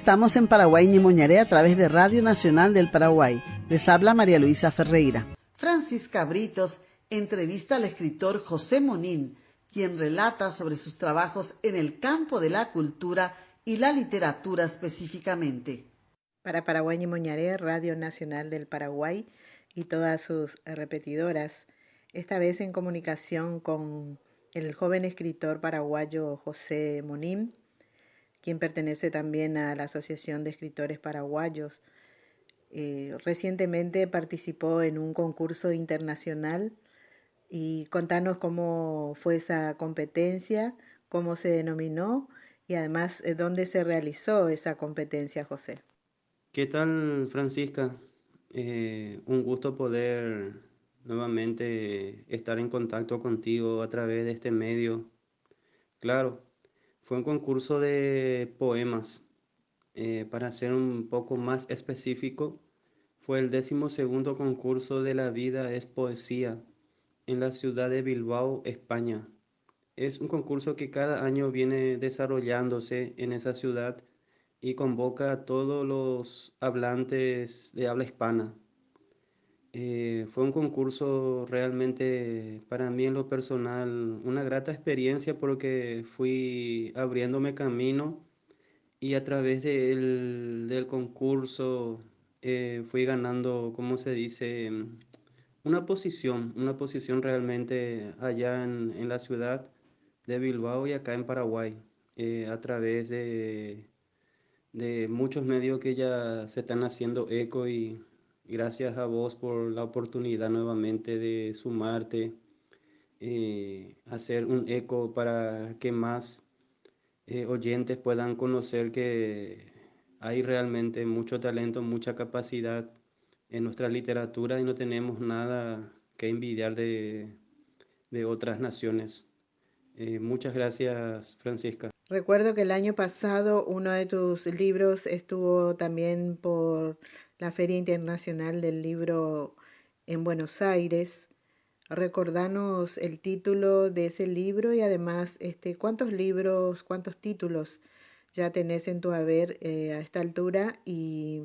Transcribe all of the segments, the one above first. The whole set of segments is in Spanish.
Estamos en Paraguay, Ñimoñaré, a través de Radio Nacional del Paraguay. Les habla María Luisa Ferreira. Francisca Britos entrevista al escritor José Monín, quien relata sobre sus trabajos en el campo de la cultura y la literatura específicamente. Para Paraguay, Ñimoñaré, Radio Nacional del Paraguay y todas sus repetidoras, esta vez en comunicación con el joven escritor paraguayo José Monín, quien pertenece también a la Asociación de Escritores Paraguayos. Recientemente participó en un concurso internacional y contanos cómo fue esa competencia, cómo se denominó y además dónde se realizó esa competencia, José. ¿Qué tal, Francisca? Un gusto poder nuevamente estar en contacto contigo a través de este medio. Claro, fue un concurso de poemas. Para ser un poco más específico, fue el 12º concurso de La Vida es Poesía en la ciudad de Bilbao, España. Es un concurso que cada año viene desarrollándose en esa ciudad y convoca a todos los hablantes de habla hispana. Fue un concurso realmente para mí en lo personal una grata experiencia porque fui abriéndome camino y a través del concurso fui ganando, ¿cómo se dice? Una posición realmente allá en la ciudad de Bilbao y acá en Paraguay, a través de muchos medios que ya se están haciendo eco y gracias a vos por la oportunidad nuevamente de sumarte, hacer un eco para que más oyentes puedan conocer que hay realmente mucho talento, mucha capacidad en nuestra literatura y no tenemos nada que envidiar de otras naciones. Muchas gracias, Francisca. Recuerdo que el año pasado uno de tus libros estuvo también por la Feria Internacional del Libro en Buenos Aires. Recordanos el título de ese libro y además cuántos libros, cuántos títulos ya tenés en tu haber a esta altura y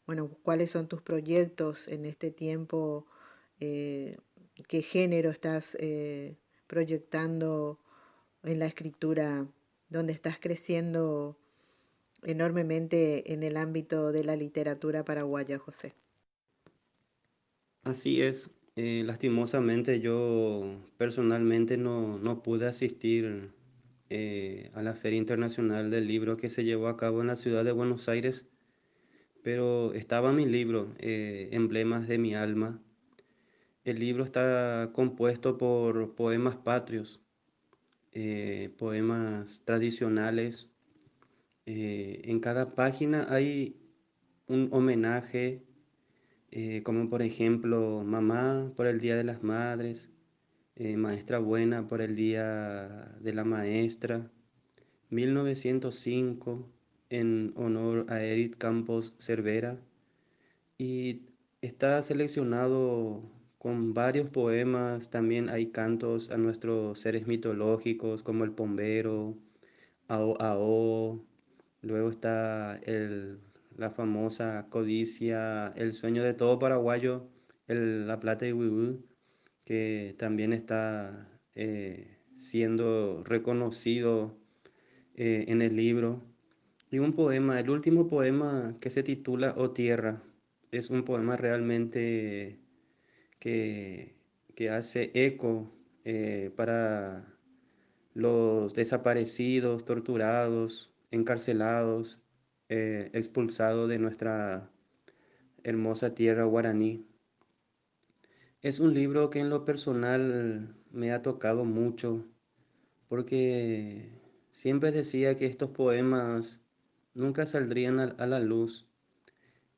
bueno, cuáles son tus proyectos en este tiempo, qué género estás proyectando en la escritura, donde estás creciendo enormemente en el ámbito de la literatura paraguaya, José. Así es. Lastimosamente yo personalmente no pude asistir a la Feria Internacional del Libro que se llevó a cabo en la ciudad de Buenos Aires, pero estaba mi libro, Emblemas de mi alma. El libro está compuesto por poemas patrios, poemas tradicionales. En cada página hay un homenaje, como por ejemplo Mamá por el Día de las Madres, Maestra Buena por el Día de la Maestra, 1905 en honor a Edith Campos Cervera, y está seleccionado con varios poemas. También hay cantos a nuestros seres mitológicos como el Pombero, Ao Ao. Luego está la famosa codicia, el sueño de todo paraguayo, La Plata de Huihue, que también está siendo reconocido en el libro. Y un poema, el último poema que se titula O Tierra, es un poema realmente que, que hace eco para los desaparecidos, torturados, encarcelados, expulsados de nuestra hermosa tierra guaraní. Es un libro que en lo personal me ha tocado mucho, porque siempre decía que estos poemas nunca saldrían a la luz.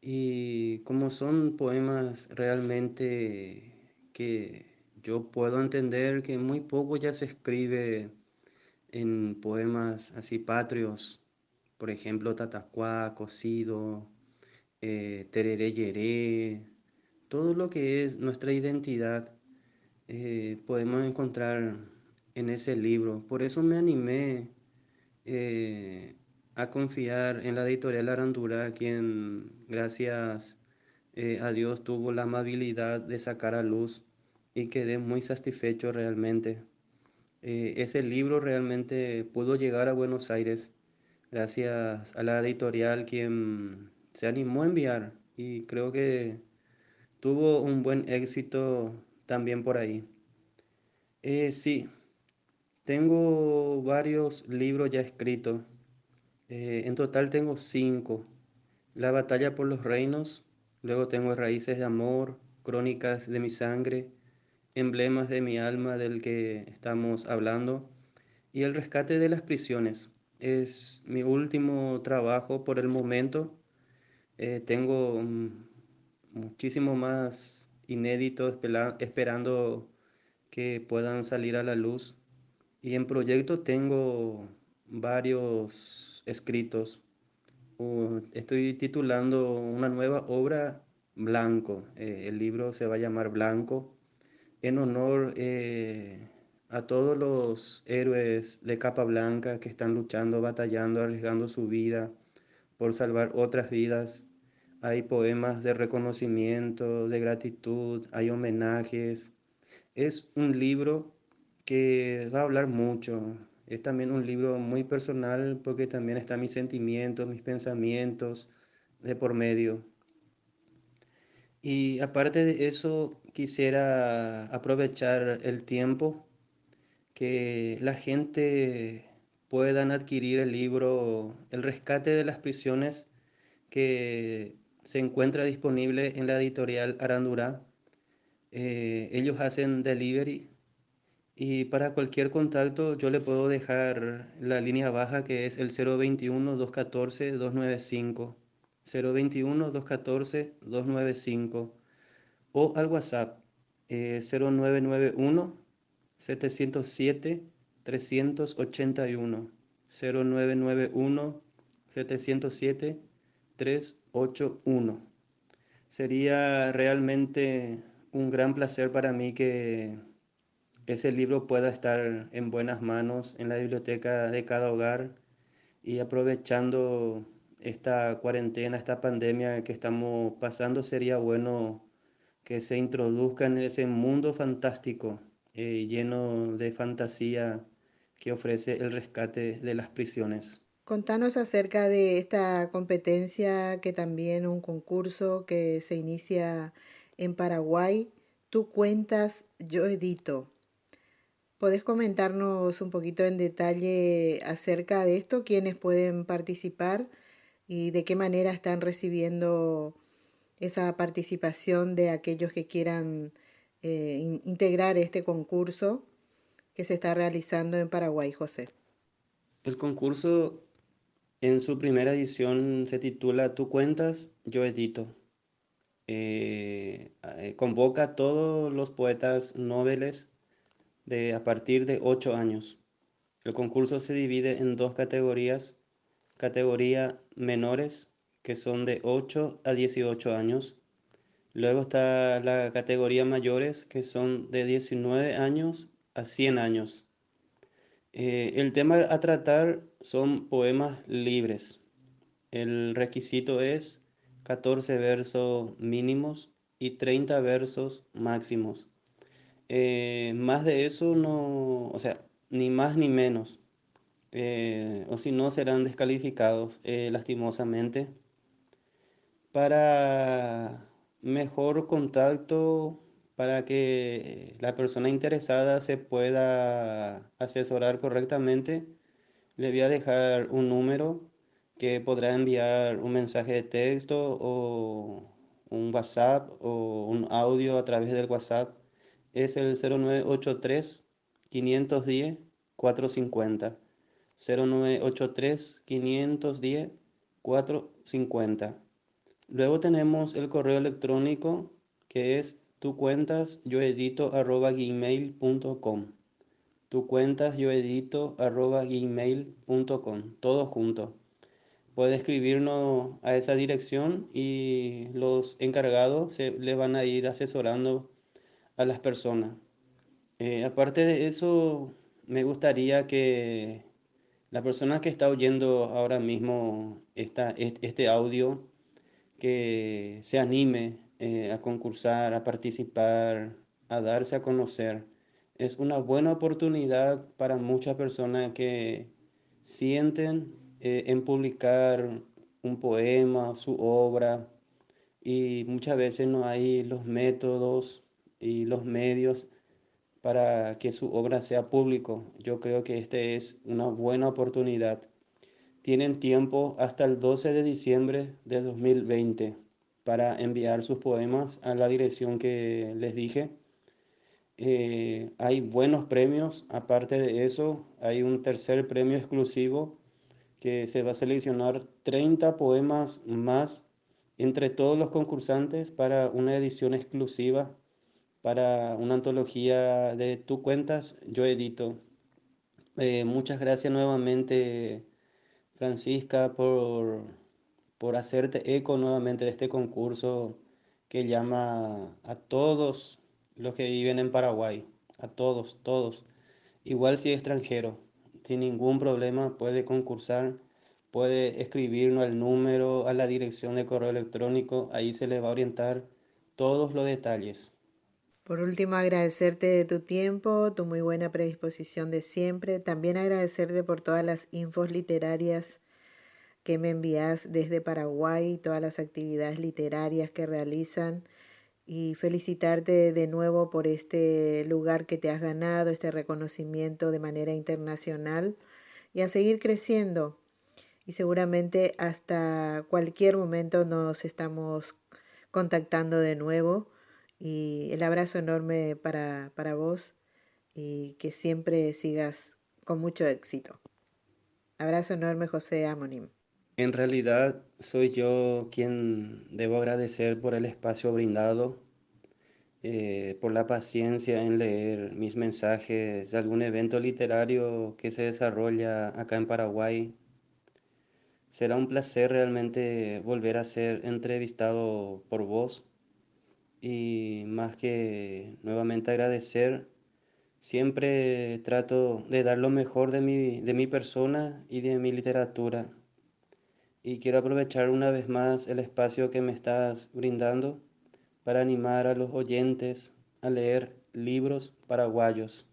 Y como son poemas realmente que yo puedo entender que muy poco ya se escribe en poemas así patrios, por ejemplo, Tatacuá, Cocido, Tereré Yeré, todo lo que es nuestra identidad, podemos encontrar en ese libro. Por eso me animé, eh, a confiar en la editorial Arandura, quien gracias a Dios tuvo la amabilidad de sacar a luz y quedé muy satisfecho realmente. Ese libro realmente pudo llegar a Buenos Aires gracias a la editorial quien se animó a enviar y creo que tuvo un buen éxito también por ahí. Sí, tengo varios libros ya escritos. En total tengo 5. La batalla por los reinos, luego tengo Raíces de amor, Crónicas de mi sangre, Emblemas de mi alma del que estamos hablando y El rescate de las prisiones. Es mi último trabajo por el momento. Tengo muchísimo más inédito esperando que puedan salir a la luz. Y en proyecto tengo varios escritos. Estoy titulando una nueva obra, Blanco. El libro se va a llamar Blanco en honor a todos los héroes de capa blanca que están luchando, batallando, arriesgando su vida por salvar otras vidas. Hay poemas de reconocimiento, de gratitud, hay homenajes. Es un libro que va a hablar mucho. Es también un libro muy personal porque también están mis sentimientos, mis pensamientos de por medio. Y aparte de eso, quisiera aprovechar el tiempo que la gente puedan adquirir el libro El rescate de las prisiones que se encuentra disponible en la editorial Arandura. Ellos hacen delivery y para cualquier contacto yo le puedo dejar la línea baja que es el 021-214-295. 021-214-295 o al WhatsApp 0991 707 381 0991 707 381. Sería realmente un gran placer para mí que ese libro pueda estar en buenas manos en la biblioteca de cada hogar y aprovechando esta cuarentena, esta pandemia que estamos pasando, sería bueno que se introduzca en ese mundo fantástico lleno de fantasía que ofrece el rescate de las prisiones. Contanos acerca de esta competencia, que también un concurso que se inicia en Paraguay. Tú cuentas, yo edito. ¿Podés comentarnos un poquito en detalle acerca de esto? ¿Quiénes pueden participar y de qué manera están recibiendo esa participación de aquellos que quieran integrar este concurso que se está realizando en Paraguay, José? El concurso en su primera edición se titula Tú cuentas, yo edito. Convoca a todos los poetas noveles a partir de 8 años. El concurso se divide en dos categorías. Categoría menores, que son de 8 a 18 años. Luego está la categoría mayores, que son de 19 años a 100 años. El tema a tratar son poemas libres. El requisito es 14 versos mínimos y 30 versos máximos. Más de eso no, o sea, ni más ni menos. O si no serán descalificados lastimosamente. Para mejor contacto, para que la persona interesada se pueda asesorar correctamente, le voy a dejar un número que podrá enviar un mensaje de texto o un WhatsApp o un audio a través del WhatsApp. Es el 0983 510 450. 0983 510 450. Luego tenemos el correo electrónico que es tucuentasyoedito@gmail.com. Tucuentasyoedito@gmail.com. Todo junto. Puede escribirnos a esa dirección y los encargados le van a ir asesorando a las personas. Aparte de eso, me gustaría que La persona que está oyendo ahora mismo este audio, que se anime a concursar, a participar, a darse a conocer. Es una buena oportunidad para muchas personas que sienten en publicar un poema, su obra, y muchas veces no hay los métodos y los medios para que su obra sea público. Yo creo que esta es una buena oportunidad. Tienen tiempo hasta el 12 de diciembre de 2020 para enviar sus poemas a la dirección que les dije. Hay buenos premios, aparte de eso, hay un tercer premio exclusivo que se va a seleccionar 30 poemas más entre todos los concursantes para una edición exclusiva, para una antología de Tú cuentas, yo edito. Muchas gracias nuevamente, Francisca, por hacerte eco nuevamente de este concurso que llama a todos los que viven en Paraguay, a todos, todos. Igual si es extranjero, sin ningún problema puede concursar, puede escribirnos al número, a la dirección de correo electrónico, ahí se le va a orientar todos los detalles. Por último, agradecerte de tu tiempo, tu muy buena predisposición de siempre. También agradecerte por todas las infos literarias que me envías desde Paraguay, todas las actividades literarias que realizan y felicitarte de nuevo por este lugar que te has ganado, este reconocimiento de manera internacional y a seguir creciendo. Y seguramente hasta cualquier momento nos estamos contactando de nuevo. Y el abrazo enorme para vos y que siempre sigas con mucho éxito. Abrazo enorme, José Amonim. En realidad soy yo quien debo agradecer por el espacio brindado, por la paciencia en leer mis mensajes de algún evento literario que se desarrolla acá en Paraguay. Será un placer realmente volver a ser entrevistado por vos y más que nuevamente agradecer, siempre trato de dar lo mejor de mi persona y de mi literatura. Y quiero aprovechar una vez más el espacio que me estás brindando para animar a los oyentes a leer libros paraguayos.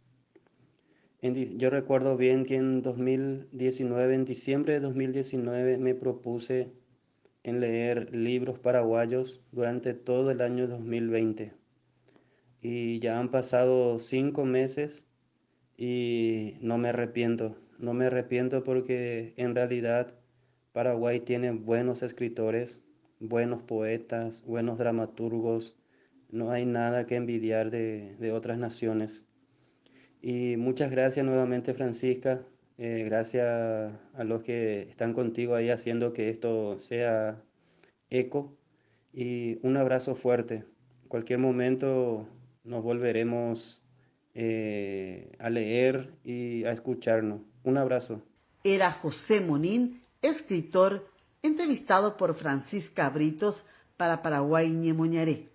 Yo recuerdo bien que en 2019, en diciembre de 2019, me propuse en leer libros paraguayos durante todo el año 2020. Y ya han pasado 5 meses y no me arrepiento porque en realidad Paraguay tiene buenos escritores, buenos poetas, buenos dramaturgos, no hay nada que envidiar de otras naciones. Y muchas gracias nuevamente, Francisca, gracias a los que están contigo ahí haciendo que esto sea eco y un abrazo fuerte. En cualquier momento nos volveremos a leer y a escucharnos. Un abrazo. Era José Monín, escritor, entrevistado por Francisca Britos para Paraguay Ñemoñaré.